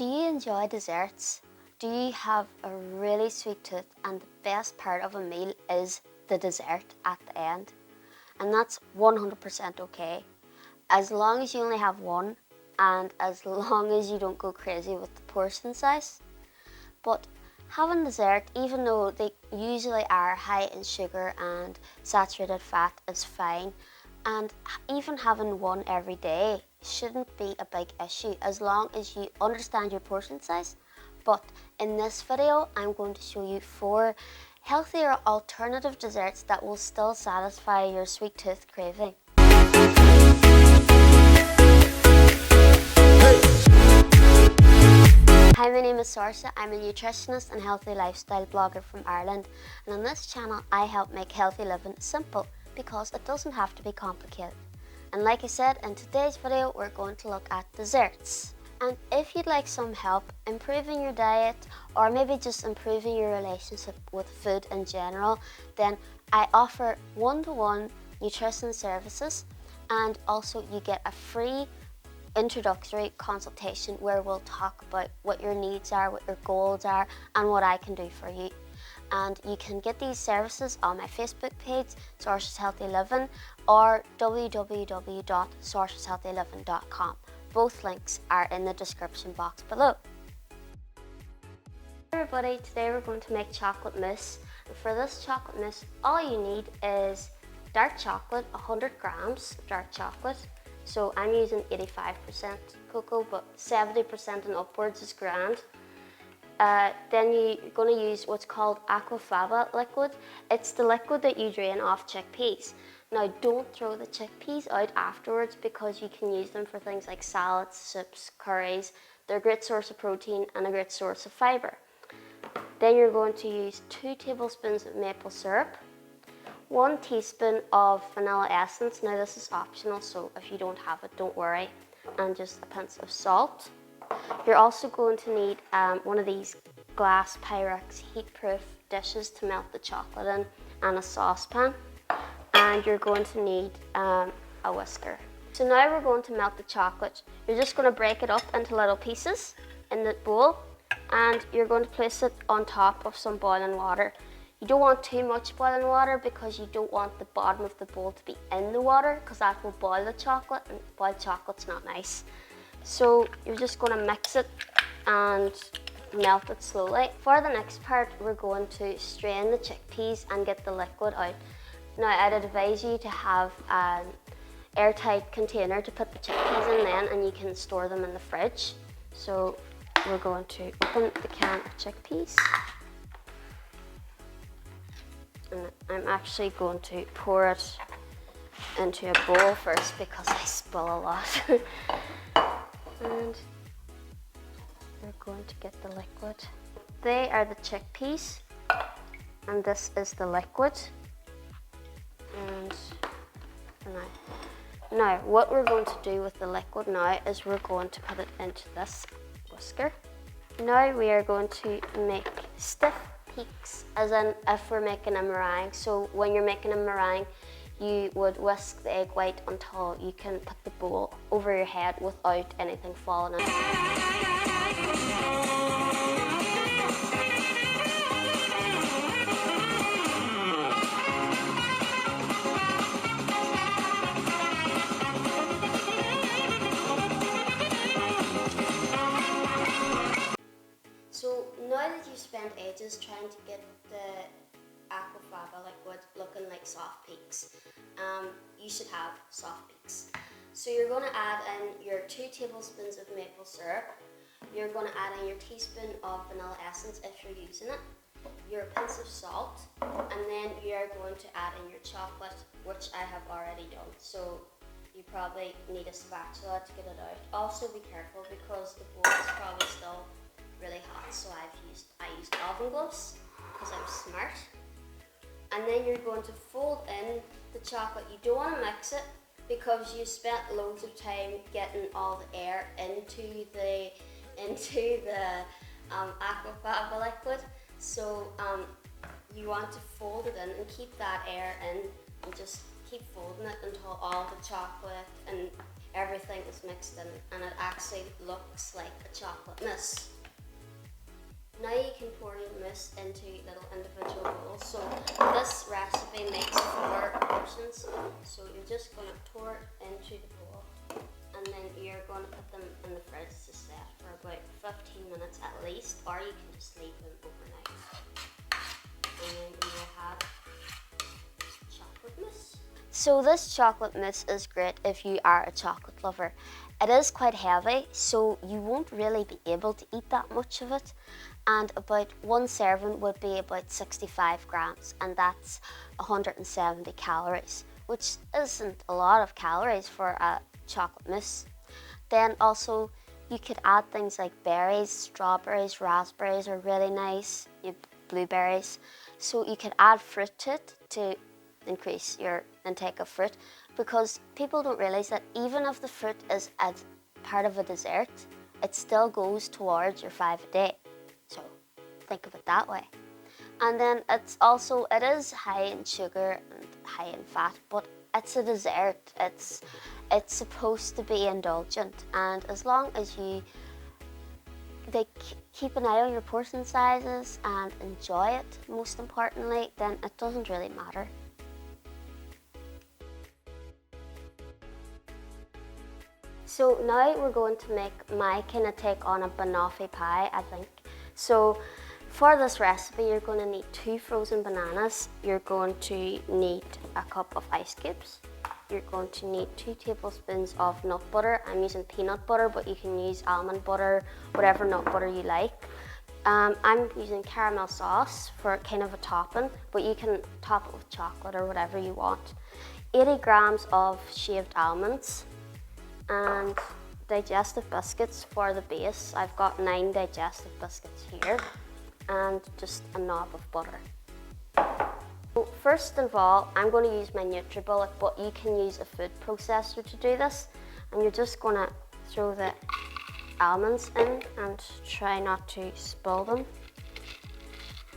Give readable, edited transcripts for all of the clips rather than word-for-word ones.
Do you enjoy desserts? Do you have a really sweet tooth and the best part of a meal is the dessert at the end? And that's 100% okay, as long as you only have one and as long as you don't go crazy with the portion size. But having dessert, even though they usually are high in sugar and saturated fat, is fine. And even having one every day shouldn't be a big issue as long as you understand your portion size. But in this video, I'm going to show you 4 healthier alternative desserts that will still satisfy your sweet tooth craving. Hi, my name is Sorcha. I'm a nutritionist and healthy lifestyle blogger from Ireland, and on this channel I help make healthy living simple because it doesn't have to be complicated. And like I said, in today's video we're going to look at desserts. And if you'd like some help improving your diet or maybe just improving your relationship with food in general, then I offer one-to-one nutrition services, and also you get a free introductory consultation where we'll talk about what your needs are, what your goals are, and what I can do for you. And you can get these services on my Facebook page, Sorcha's Healthy Living, or www.sorchashealthyliving.com. Both links are in the description box below. Hey everybody, today we're going to make chocolate mousse. And for this chocolate mousse, all you need is dark chocolate, 100 grams dark chocolate. So I'm using 85% cocoa, but 70% and upwards is grand. Then you're going to use what's called aquafaba liquid. It's the liquid that you drain off chickpeas. Now don't throw the chickpeas out afterwards because you can use them for things like salads, soups, curries. They're a great source of protein and a great source of fibre. Then you're going to use 2 tablespoons of maple syrup, 1 teaspoon of vanilla essence. Now this is optional, so if you don't have it, don't worry, and just a pinch of salt. You're also going to need one of these glass Pyrex heat-proof dishes to melt the chocolate in, and a saucepan. And you're going to need a whisker. So now we're going to melt the chocolate. You're just going to break it up into little pieces in the bowl, and you're going to place it on top of some boiling water. You don't want too much boiling water because you don't want the bottom of the bowl to be in the water, because that will boil the chocolate, and boiled chocolate's not nice. So you're just going to mix it and melt it slowly. For the next part, we're going to strain the chickpeas and get the liquid out. Now I'd advise you to have an airtight container to put the chickpeas in then, and you can store them in the fridge. So we're going to open the can of chickpeas. And I'm actually going to pour it into a bowl first because I spill a lot. And we're going to get the liquid. They are the chickpeas, and this is the liquid. And now what we're going to do with the liquid now is we're going to put it into this whisker. Now we are going to make stiff peaks, as in if we're making a meringue. So when you're making a meringue, you would whisk the egg white until you can put the bowl over your head without anything falling in. So now that you've spent ages trying to get the aquafaba liquid looking like soft peaks, you should have soft peaks. So you're going to add in your 2 tablespoons of maple syrup. You're going to add in your teaspoon of vanilla essence if you're using it, your pinch of salt, and then you're going to add in your chocolate, which I have already done. So you probably need a spatula to get it out. Also be careful because the bowl is probably still really hot, so I used oven gloves because I'm smart. And then you're going to fold in the chocolate. You don't want to mix it because you spent loads of time getting all the air into the aquafaba liquid. So you want to fold it in and keep that air in, and just keep folding it until all the chocolate and everything is mixed in and it actually looks like a chocolate mousse. Now you can pour your mousse into little individual bowls. So this recipe makes 4 portions. So you're just going to pour it into the bowl and then you're going to put them in the fridge to set for about 15 minutes at least, or you can just leave them overnight. And then you will have chocolate mousse. So this chocolate mousse is great if you are a chocolate lover. It is quite heavy, so you won't really be able to eat that much of it. And about 1 serving would be about 65 grams, and that's 170 calories, which isn't a lot of calories for a chocolate mousse. Then also you could add things like berries, strawberries, raspberries are really nice, blueberries. So you could add fruit to it to increase your intake of fruit, because people don't realize that even if the fruit is as part of a dessert, it still goes towards your 5 a day. So think of it that way. And then it is high in sugar and high in fat, but it's a dessert. It's supposed to be indulgent, and as long as you keep an eye on your portion sizes and enjoy it, most importantly, then it doesn't really matter. So now we're going to make my kind of take on a banoffee pie, I think. So for this recipe, you're going to need 2 frozen bananas. You're going to need a cup of ice cubes. You're going to need 2 tablespoons of nut butter. I'm using peanut butter, but you can use almond butter, whatever nut butter you like. I'm using caramel sauce for kind of a topping, but you can top it with chocolate or whatever you want. 80 grams of shaved almonds and digestive biscuits for the base. I've got 9 digestive biscuits here and just a knob of butter. So first of all, I'm going to use my NutriBullet, but you can use a food processor to do this. And you're just going to throw the almonds in and try not to spill them.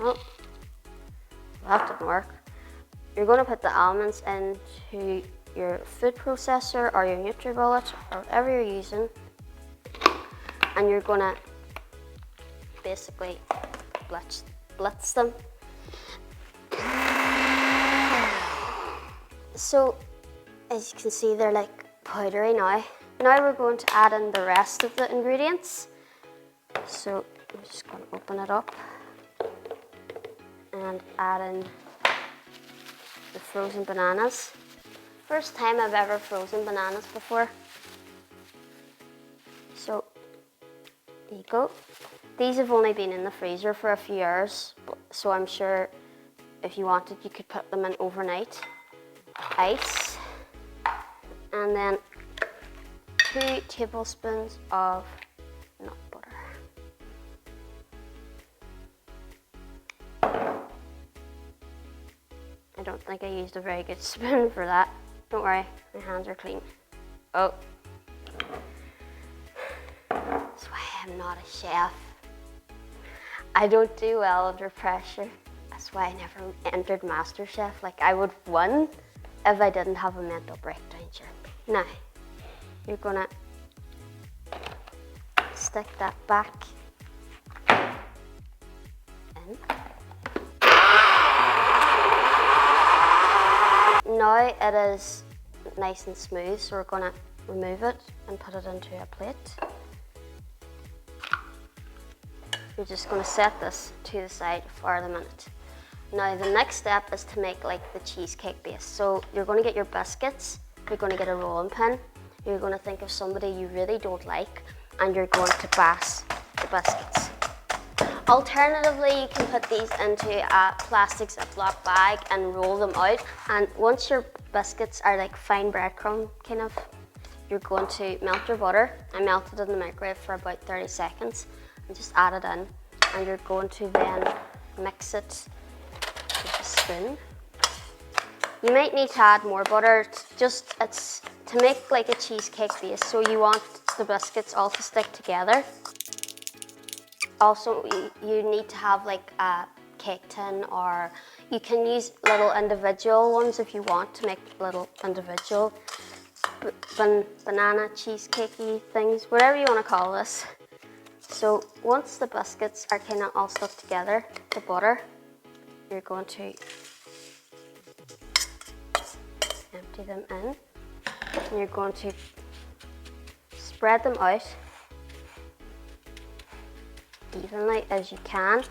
Oh, that didn't work. You're going to put the almonds into your food processor or your NutriBullet or whatever you're using, and you're going to basically blitz them. So as you can see, they're like powdery now. Now we're going to add in the rest of the ingredients. So I'm just going to open it up and add in the frozen bananas. First time I've ever frozen bananas before. So there you go. These have only been in the freezer for a few hours, so I'm sure if you wanted you could put them in overnight. Ice, and then 2 tablespoons of nut butter. I don't think I used a very good spoon for that. Don't worry, my hands are clean. Oh. That's why I'm not a chef. I don't do well under pressure. That's why I never entered MasterChef. Like, I would have won if I didn't have a mental breakdown, sure. Now, you're gonna stick that back in. Now it is nice and smooth, so we're going to remove it and put it into a plate. You're just going to set this to the side for the minute. Now the next step is to make like the cheesecake base. So you're going to get your biscuits, you're going to get a rolling pin, you're going to think of somebody you really don't like, and you're going to bash the biscuits. Alternatively, you can put these into a plastic Ziploc bag and roll them out. And once your biscuits are like fine breadcrumb kind of, you're going to melt your butter. I melted it in the microwave for about 30 seconds and just add it in. And you're going to then mix it with a spoon. You might need to add more butter. It's to make like a cheesecake base, so you want the biscuits all to stick together. Also, you need to have like a cake tin, or you can use little individual ones if you want to make little individual banana cheesecakey things, whatever you want to call this. So once the biscuits are kind of all stuck together, the butter, you're going to empty them in, and you're going to spread them out evenly as you can.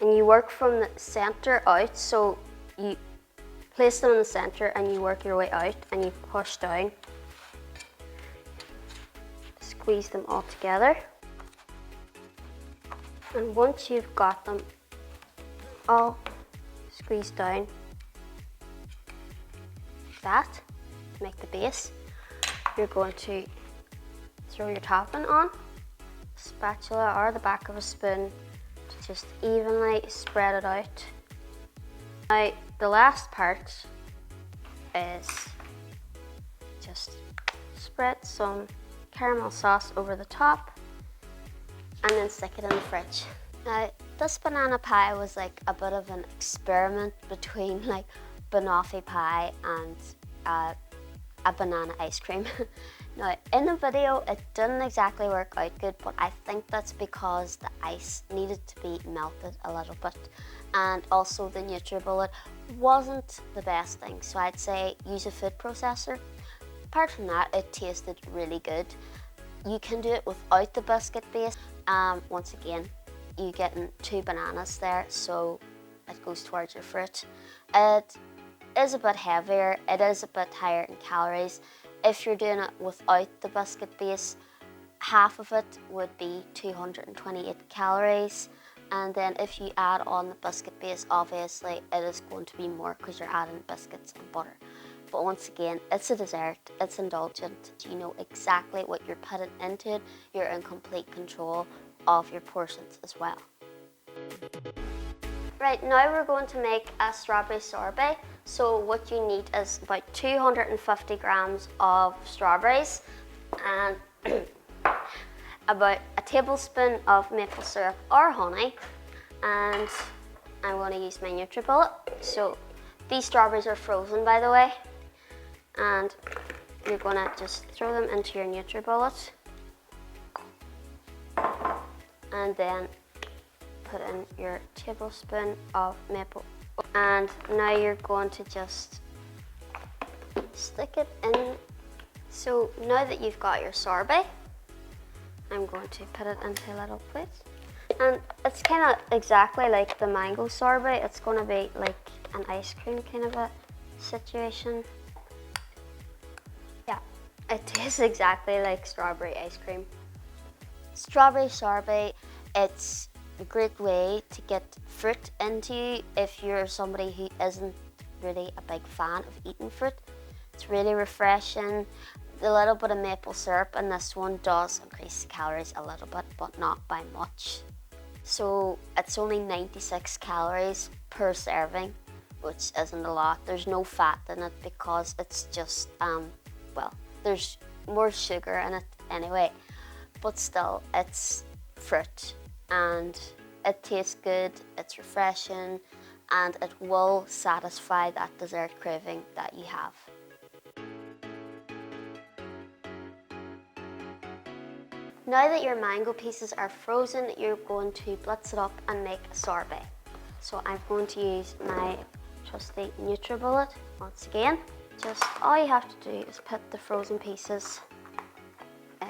And you work from the center out, so you place them in the center and you work your way out and you push down. Squeeze them all together. And once you've got them all squeezed down like that, to make the base, you're going to throw your topping on, spatula or the back of a spoon, to just evenly spread it out. Now the last part is just spread some caramel sauce over the top and then stick it in the fridge. Now this banana pie was like a bit of an experiment between like banoffee pie and a banana ice cream. Now in the video it didn't exactly work out good, but I think that's because the ice needed to be melted a little bit, and also the NutriBullet wasn't the best thing, so I'd say use a food processor. Apart from that, it tasted really good. You can do it without the biscuit base. Once again, you're getting 2 bananas there, so it goes towards your fruit. It is a bit heavier, it is a bit higher in calories. If you're doing it without the biscuit base, half of it would be 228 calories. And then if you add on the biscuit base, obviously it is going to be more because you're adding biscuits and butter. But once again, it's a dessert, it's indulgent. You know exactly what you're putting into it. You're in complete control of your portions as well. Right, now we're going to make a strawberry sorbet. So what you need is about 250 grams of strawberries and about a tablespoon of maple syrup or honey, and I'm going to use my NutriBullet. So these strawberries are frozen, by the way, and you're going to just throw them into your NutriBullet and then put in your tablespoon of maple, and now you're going to just stick it in. So now that you've got your sorbet, I'm going to put it into a little plate, and it's kind of exactly like the mango sorbet. It's going to be like an ice cream kind of a situation. Yeah, it tastes exactly like strawberry ice cream. Strawberry sorbet, it's a great way to get fruit into you if you're somebody who isn't really a big fan of eating fruit. It's really refreshing. The little bit of maple syrup in this one does increase the calories a little bit, but not by much. So it's only 96 calories per serving, which isn't a lot. There's no fat in it because it's just, well, there's more sugar in it anyway, but still it's fruit and it tastes good, it's refreshing, and it will satisfy that dessert craving that you have. Now that your mango pieces are frozen, you're going to blitz it up and make a sorbet. So I'm going to use my trusty NutriBullet once again. Just all you have to do is put the frozen pieces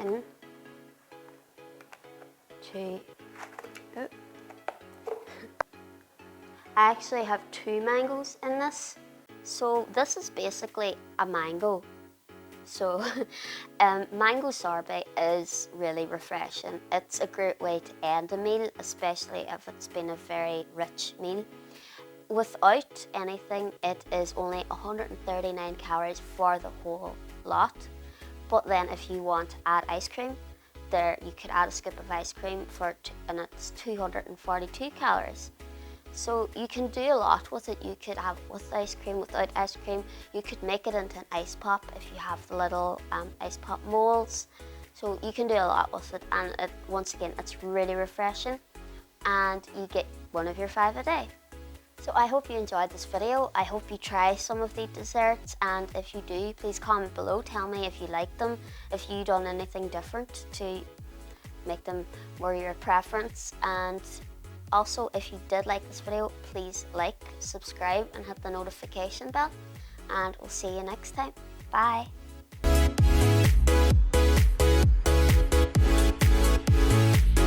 in to... Oh. I actually have 2 mangoes in this. So this is basically a mango. So mango sorbet is really refreshing. It's a great way to end a meal, especially if it's been a very rich meal. Without anything, it is only 139 calories for the whole lot. But then if you want to add ice cream, there you could add a scoop of ice cream and it's 242 calories. So you can do a lot with it. You could have with ice cream, without ice cream. You could make it into an ice pop if you have the little ice pop molds. So you can do a lot with it, and once again, it's really refreshing, and you get one of your 5 a day. So I hope you enjoyed this video. I hope you try some of the desserts, and if you do, please comment below. Tell me if you like them, if you done anything different to make them more your preference. And also, if you did like this video, please like, subscribe and hit the notification bell, and we'll see you next time. Bye.